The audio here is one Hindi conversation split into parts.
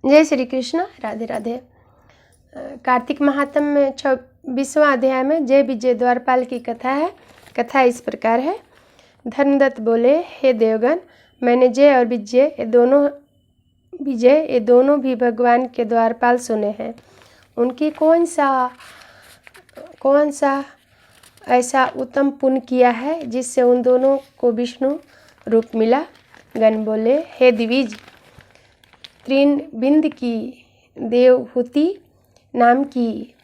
जय श्री कृष्ण। राधे राधे। कार्तिक महात्म में 26वां अध्याय में जय विजय द्वारपाल की कथा है। कथा इस प्रकार है। धर्मदत्त बोले, हे देवगण, मैंने जय और विजय ये दोनों भी भगवान के द्वारपाल सुने हैं। उनकी कौन सा ऐसा उत्तम पुण्य किया है जिससे उन दोनों को विष्णु रूप मिला। गण बोले, हे द्विज, त्रिनबिंद की देवहूति नाम की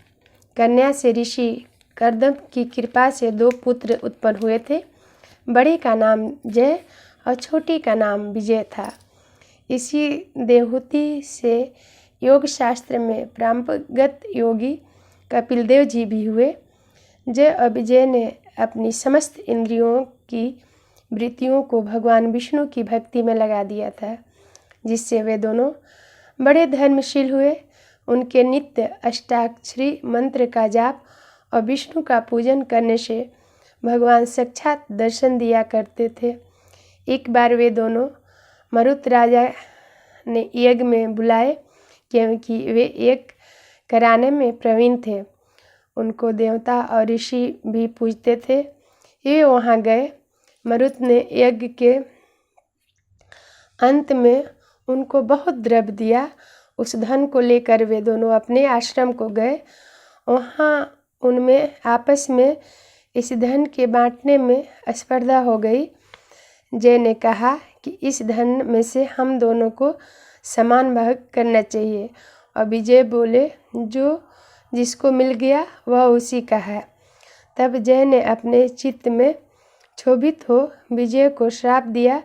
कन्या से ऋषि कर्दम की कृपा से 2 पुत्र उत्पन्न हुए थे। बड़े का नाम जय और छोटी का नाम विजय था। इसी देवहूति से योग शास्त्र में परंपरागत योगी कपिल देव जी भी हुए। जय और विजय ने अपनी समस्त इंद्रियों की वृत्तियों को भगवान विष्णु की भक्ति में लगा दिया था, जिससे वे दोनों बड़े धर्मशील हुए। उनके नित्य अष्टाक्षरी मंत्र का जाप और विष्णु का पूजन करने से भगवान साक्षात दर्शन दिया करते थे। एक बार वे दोनों मरुत राजा ने यज्ञ में बुलाए, क्योंकि वे यज्ञ कराने में प्रवीण थे। उनको देवता और ऋषि भी पूजते थे। वे वहाँ गए। मरुत ने यज्ञ के अंत में उनको बहुत द्रव्य दिया। उस धन को लेकर वे दोनों अपने आश्रम को गए। वहाँ उनमें आपस में इस धन के बांटने में स्पर्धा हो गई। जय ने कहा कि इस धन में से हम दोनों को समान भाग करना चाहिए, और विजय बोले, जो जिसको मिल गया वह उसी का है। तब जय ने अपने चित्त में क्षोभित हो विजय को श्राप दिया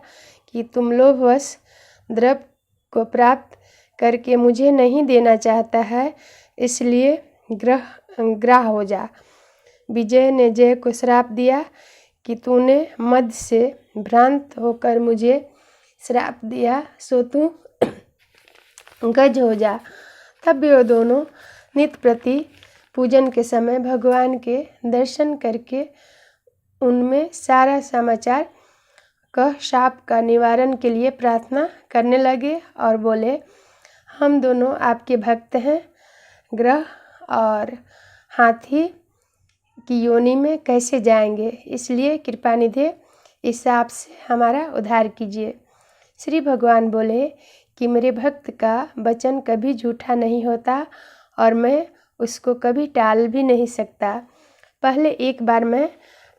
कि तुम लोभवश द्रव्य को प्राप्त करके मुझे नहीं देना चाहता है, इसलिए ग्राह हो जा। विजय ने जय को श्राप दिया कि तूने मद से भ्रांत होकर मुझे श्राप दिया, सो तू गज हो जा। तब वे दोनों नित्य प्रति पूजन के समय भगवान के दर्शन करके उनमें सारा समाचार कह शाप का निवारण के लिए प्रार्थना करने लगे और बोले, हम दोनों आपके भक्त हैं। ग्रह और हाथी की योनि में कैसे जाएंगे, इसलिए कृपानिधि इस शाप से हमारा उद्धार कीजिए। श्री भगवान बोले कि मेरे भक्त का वचन कभी झूठा नहीं होता और मैं उसको कभी टाल भी नहीं सकता। पहले एक बार मैं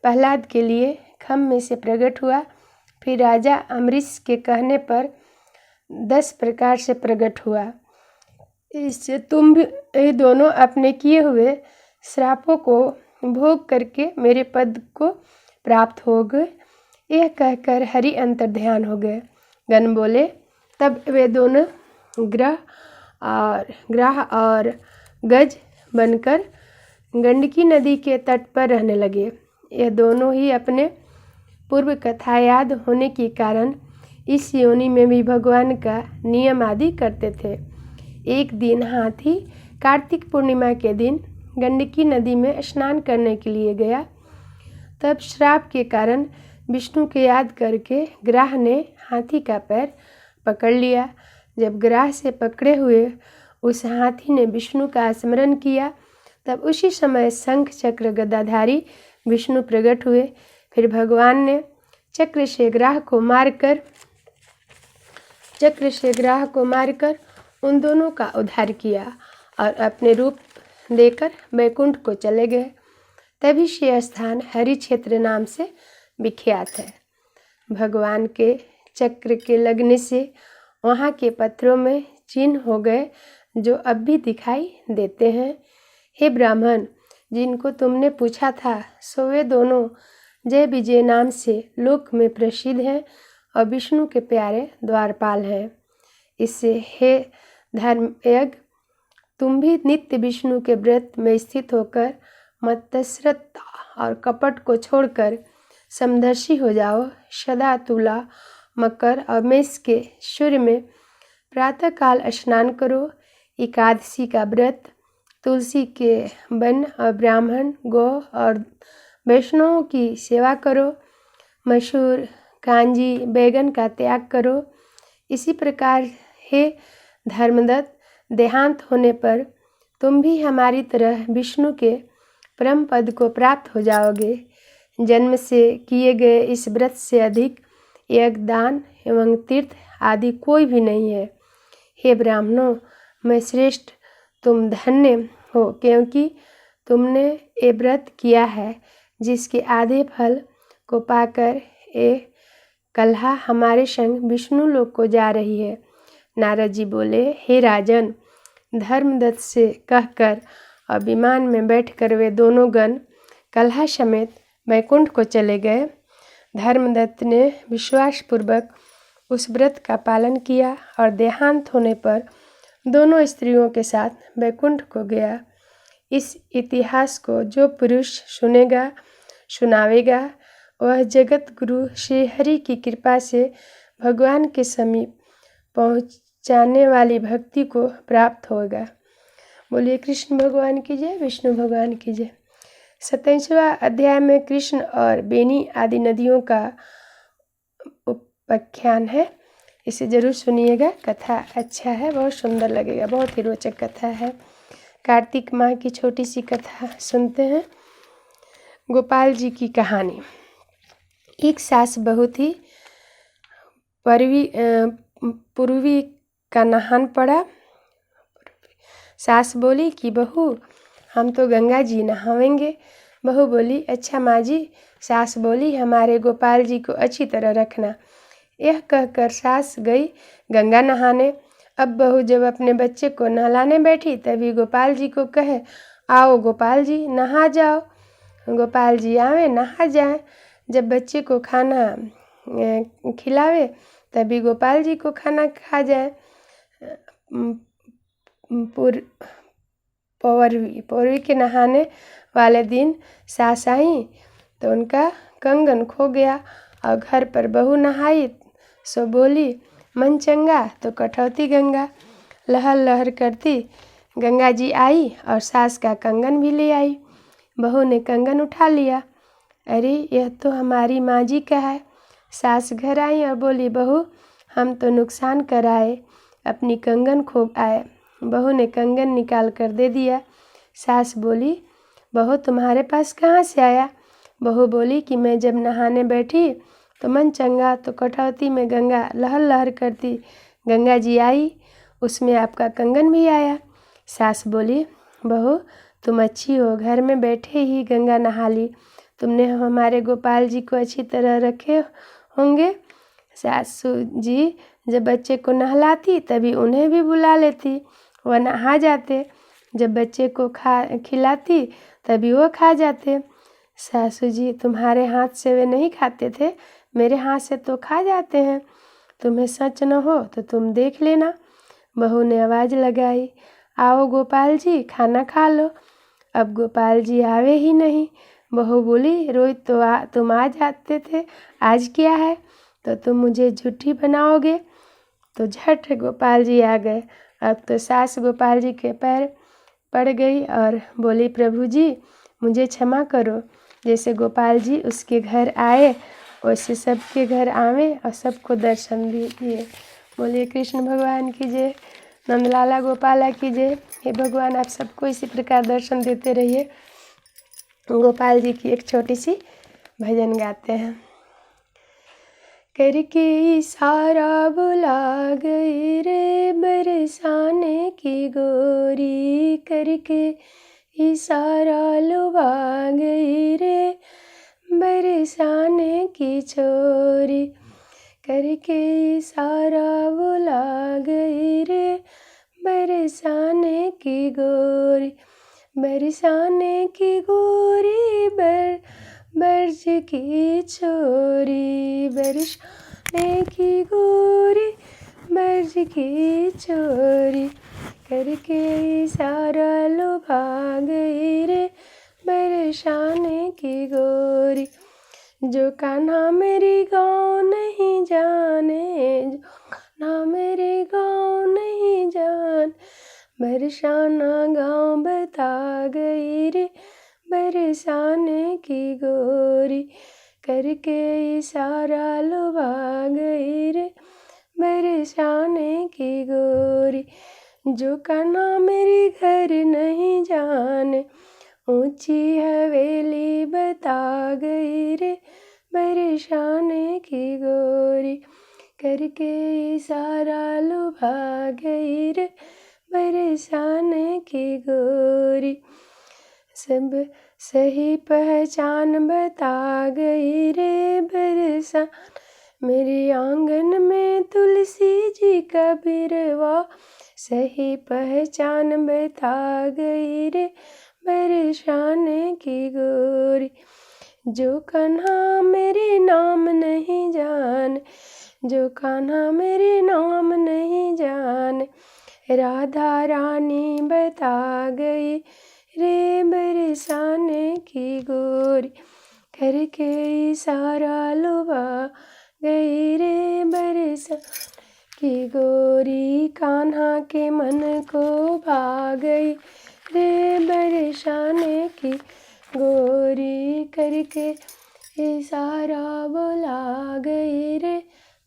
प्रहलाद के लिए खम में से प्रकट हुआ, फिर राजा अम्बरीश के कहने पर 10 प्रकार से प्रकट हुआ। इससे तुम भी दोनों अपने किए हुए श्रापों को भोग करके मेरे पद को प्राप्त हो गए। यह कहकर हरि अंतर्ध्यान हो गए। गण बोले, तब वे दोनों ग्राह और गज बनकर गंडकी नदी के तट पर रहने लगे। यह दोनों ही अपने पूर्व कथा याद होने के कारण इस योनि में भी भगवान का नियम आदि करते थे। एक दिन हाथी कार्तिक पूर्णिमा के दिन गंडकी नदी में स्नान करने के लिए गया। तब श्राप के कारण विष्णु के याद करके ग्राह ने हाथी का पैर पकड़ लिया। जब ग्राह से पकड़े हुए उस हाथी ने विष्णु का स्मरण किया, तब उसी समय शंख चक्र गदाधारी विष्णु प्रकट हुए। फिर भगवान ने चक्र से ग्राह को मारकर उन दोनों का उद्धार किया और अपने रूप देकर वैकुंठ को चले गए। तभी से स्थान हरि क्षेत्र नाम से विख्यात है। भगवान के चक्र के लगने से वहाँ के पत्थरों में चिन्ह हो गए, जो अब भी दिखाई देते हैं। हे ब्राह्मण, जिनको तुमने पूछा था, सो वे दोनों जय विजय नाम से लोक में प्रसिद्ध हैं और विष्णु के प्यारे द्वारपाल हैं। इससे हे धर्मयज्ञ, तुम भी नित्य विष्णु के व्रत में स्थित होकर मत्सरता और कपट को छोड़कर समदर्शी हो जाओ। सदा तुला, मकर और मेष के सूर्य में प्रातःकाल स्नान करो। एकादशी का व्रत, तुलसी के वन और ब्राह्मण, गौ और वैष्णवों की सेवा करो। मसूर, कांजी, बैगन का त्याग करो। इसी प्रकार हे धर्मदत्त, देहांत होने पर तुम भी हमारी तरह विष्णु के परम पद को प्राप्त हो जाओगे। जन्म से किए गए इस व्रत से अधिक यज्ञ, दान एवं तीर्थ आदि कोई भी नहीं है। हे ब्राह्मणों, मैं श्रेष्ठ, तुम धन्य हो, क्योंकि तुमने ये व्रत किया है, जिसके आधे फल को पाकर ये कलहा हमारे संग विष्णु लोक को जा रही है। नारद जी बोले, हे राजन, धर्मदत्त से कहकर और विमान में बैठकर वे दोनों गण कलहा समेत वैकुंठ को चले गए। धर्मदत्त ने विश्वासपूर्वक उस व्रत का पालन किया और देहांत होने पर दोनों स्त्रियों के साथ वैकुंठ को गया। इस इतिहास को जो पुरुष सुनेगा, सुनावेगा, वह जगत गुरु श्री हरि की कृपा से भगवान के समीप पहुँचाने वाली भक्ति को प्राप्त होगा। बोलिए कृष्ण भगवान की जय, विष्णु भगवान की जय। 27वां अध्याय में कृष्ण और बेनी आदि नदियों का उपाख्यान है। इसे जरूर सुनिएगा, कथा अच्छा है, बहुत सुंदर लगेगा, बहुत ही रोचक कथा है। कार्तिक माह की छोटी सी कथा सुनते हैं। गोपाल जी की कहानी। एक सास बहू थी। पूर्वी का नहान पड़ा। सास बोली कि बहू, हम तो गंगा जी नहावेंगे। बहू बोली, अच्छा माँ जी। सास बोली, हमारे गोपाल जी को अच्छी तरह रखना। यह कहकर सास गई गंगा नहाने। अब बहू जब अपने बच्चे को नहलाने बैठी, तभी गोपाल जी को कहे, आओ गोपाल जी नहा जाओ। गोपाल जी आवे, नहा जाए। जब बच्चे को खाना खिलावे, तभी गोपाल जी को खाना खा जाए। पौरवी के नहाने वाले दिन सास आई तो उनका कंगन खो गया और घर पर बहू नहाई सो बोली, मन चंगा तो कटौती गंगा। लहर लहर करती गंगा जी आई और सास का कंगन भी ले आई। बहू ने कंगन उठा लिया। अरे यह तो हमारी माँ जी का है। सास घर आई और बोली, बहू हम तो नुकसान कर आए, अपनी कंगन खो आए। बहू ने कंगन निकाल कर दे दिया। सास बोली, बहू तुम्हारे पास कहाँ से आया? बहू बोली कि मैं जब नहाने बैठी तो मन चंगा तो कटौती में गंगा लहर लहर करती गंगा जी आई, उसमें आपका कंगन भी आया। सास बोली, बहू तुम अच्छी हो, घर में बैठे ही गंगा नहा ली। तुमने हमारे गोपाल जी को अच्छी तरह रखे होंगे। सासू जी जब बच्चे को नहलाती तभी उन्हें भी बुला लेती, वह नहा जाते। जब बच्चे को खिलाती तभी वो खा जाते। सासू जी तुम्हारे हाथ से वे नहीं खाते थे, मेरे हाथ से तो खा जाते हैं। तुम्हें सच न हो तो तुम देख लेना। बहू ने आवाज़ लगाई, आओ गोपाल जी खाना खा लो। अब गोपाल जी आवे ही नहीं। बहू बोली, रोज तो तुम आ जाते थे, आज क्या है? तो तुम मुझे झूठी बनाओगे। तो झट गोपाल जी आ गए। अब तो सास गोपाल जी के पैर पड़ गई और बोली, प्रभु जी मुझे क्षमा करो। जैसे गोपाल जी उसके घर आए वैसे सबके घर आवे और सबको दर्शन दिए। बोलिए कृष्ण भगवान की जय, नंदलाला गोपाला की जय। हे भगवान आप सबको इसी प्रकार दर्शन देते रहिए। गोपाल जी की एक छोटी सी भजन गाते हैं। करके इशारा बुला गई रे बरसाने की गोरी, करके इशारा लुभा गई रे बरसाने की छोरी, करके इशारा बुला गई रे बरसाने की गोरी, बरसाने की गोरी बरस की छोरी, बरसाने की गोरी बरस की छोरी, करके इशारा लुभा गई रे बरसाने की गोरी। जो कान्हा मेरी गाँव नहीं जाने, जो कान्हा मेरी गाँव नहीं जान, बरसाना गाँव बता गई रे बरसाने की गोरी, करके इशारा लुभा गई रे बरसाने की गोरी। जो कान्हा मेरे घर नहीं जाने, ऊंची हवेली बता गई रे, बरसाने की गोरी। करके इशारा लुभा गई रे, बरसाने की गोरी। सब सही पहचान बता गई रे, बरसा मेरे आंगन में तुलसी जी का बिरवा, सही पहचान बता गई रे, बरसाने की गोरी। जो कान्हा मेरे नाम नहीं जाने, जो कान्हा मेरे नाम नहीं जाने, राधा रानी बता गई रे, बरसाने की गोरी। करके इशारा लुभा गई रे, बरसा की गोरी। कान्हा के मन को भा गई रे, बरसाने की गोरी। करके इशारा बुला गई रे,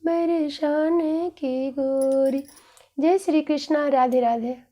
बरसाने की गोरी। जय श्री कृष्णा। राधे राधे।